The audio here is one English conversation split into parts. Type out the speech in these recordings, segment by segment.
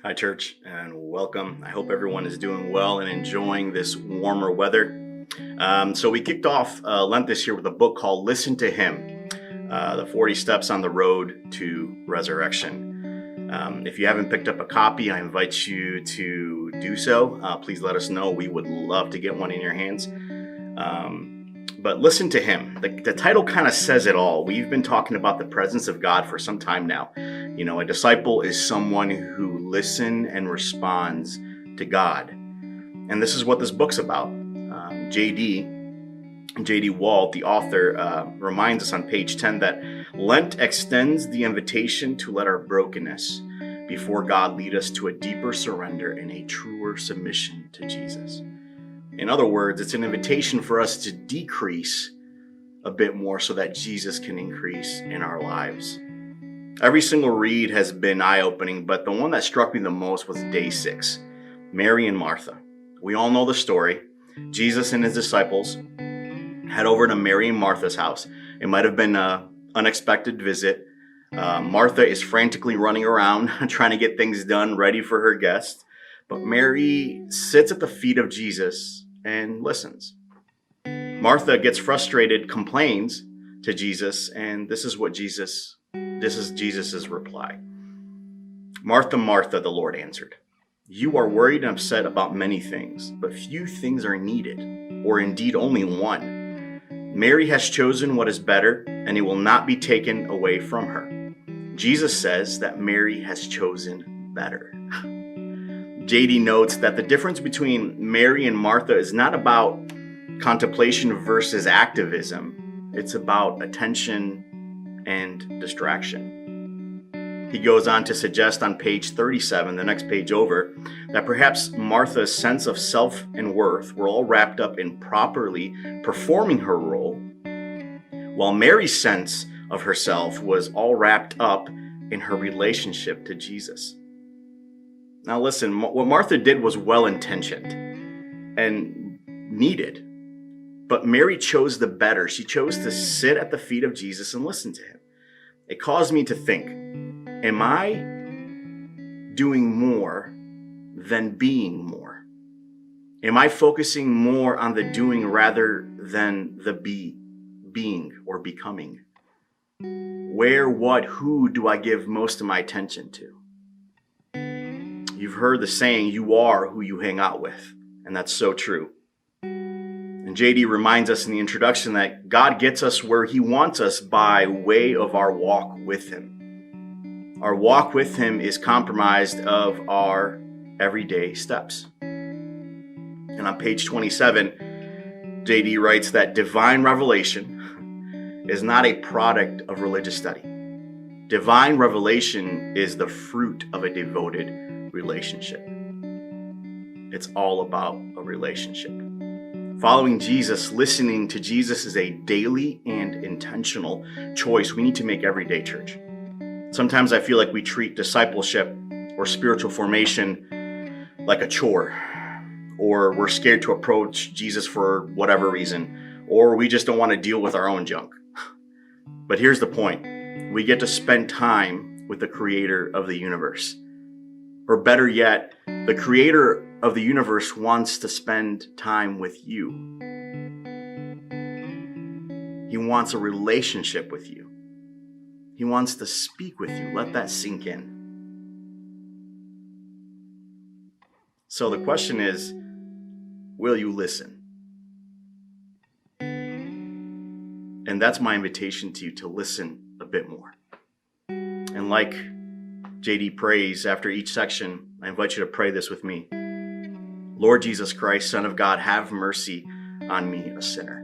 Hi, church, and welcome. I hope everyone is doing well and enjoying this warmer weather. So we kicked off Lent this year with a book called Listen to Him, the 40 Steps on the Road to Resurrection. If you haven't picked up a copy, I invite you to do so. Please let us know. We would love to get one in your hands. But listen to Him. The title kind of says it all. We've been talking about the presence of God for some time now. You know, a disciple is someone who listens and responds to God. And this is what this book's about. J.D. Walt, the author, reminds us on page 10 that Lent extends the invitation to let our brokenness before God lead us to a deeper surrender and a truer submission to Jesus. In other words, it's an invitation for us to decrease a bit more so that Jesus can increase in our lives. Every single read has been eye-opening, but the one that struck me the most was day 6, Mary and Martha. We all know the story. Jesus and his disciples head over to Mary and Martha's house. It might have been an unexpected visit. Martha is frantically running around trying to get things done, ready for her guests. But Mary sits at the feet of Jesus and listens. Martha gets frustrated, complains to Jesus, and this is Jesus' reply. Martha, Martha, the Lord answered, you are worried and upset about many things, but few things are needed, or indeed only one. Mary has chosen what is better, and it will not be taken away from her. Jesus says that Mary has chosen better. J.D. notes that the difference between Mary and Martha is not about contemplation versus activism. It's about attention and distraction. He goes on to suggest on page 37, the next page over, that perhaps Martha's sense of self and worth were all wrapped up in properly performing her role, while Mary's sense of herself was all wrapped up in her relationship to Jesus. Now listen, what Martha did was well-intentioned and needed, but Mary chose the better. She chose to sit at the feet of Jesus and listen to him. It caused me to think, am I doing more than being more? Am I focusing more on the doing rather than the being or becoming? Where, what, who do I give most of my attention to? You've heard the saying, you are who you hang out with, and that's so true. And JD reminds us in the introduction that God gets us where he wants us by way of our walk with him. Our walk with him is comprised of our everyday steps. And on page 27, JD writes that divine revelation is not a product of religious study. Divine revelation is the fruit of a devoted relationship. It's all about a relationship. Following Jesus, listening to Jesus is a daily and intentional choice we need to make every day, church. Sometimes I feel like we treat discipleship or spiritual formation like a chore, or we're scared to approach Jesus for whatever reason, or we just don't want to deal with our own junk. But here's the point. We get to spend time with the creator of the universe. Or better yet, the creator of the universe wants to spend time with you. He wants a relationship with you. He wants to speak with you. Let that sink in. So the question is, will you listen? And that's my invitation to you, to listen a bit more. And like JD prays after each section, I invite you to pray this with me. Lord Jesus Christ, Son of God, have mercy on me, a sinner.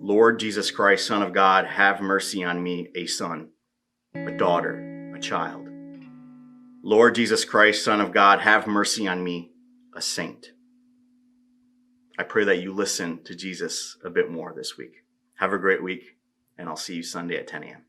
Lord Jesus Christ, Son of God, have mercy on me, a son, a daughter, a child. Lord Jesus Christ, Son of God, have mercy on me, a saint. I pray that you listen to Jesus a bit more this week. Have a great week, and I'll see you Sunday at 10 a.m.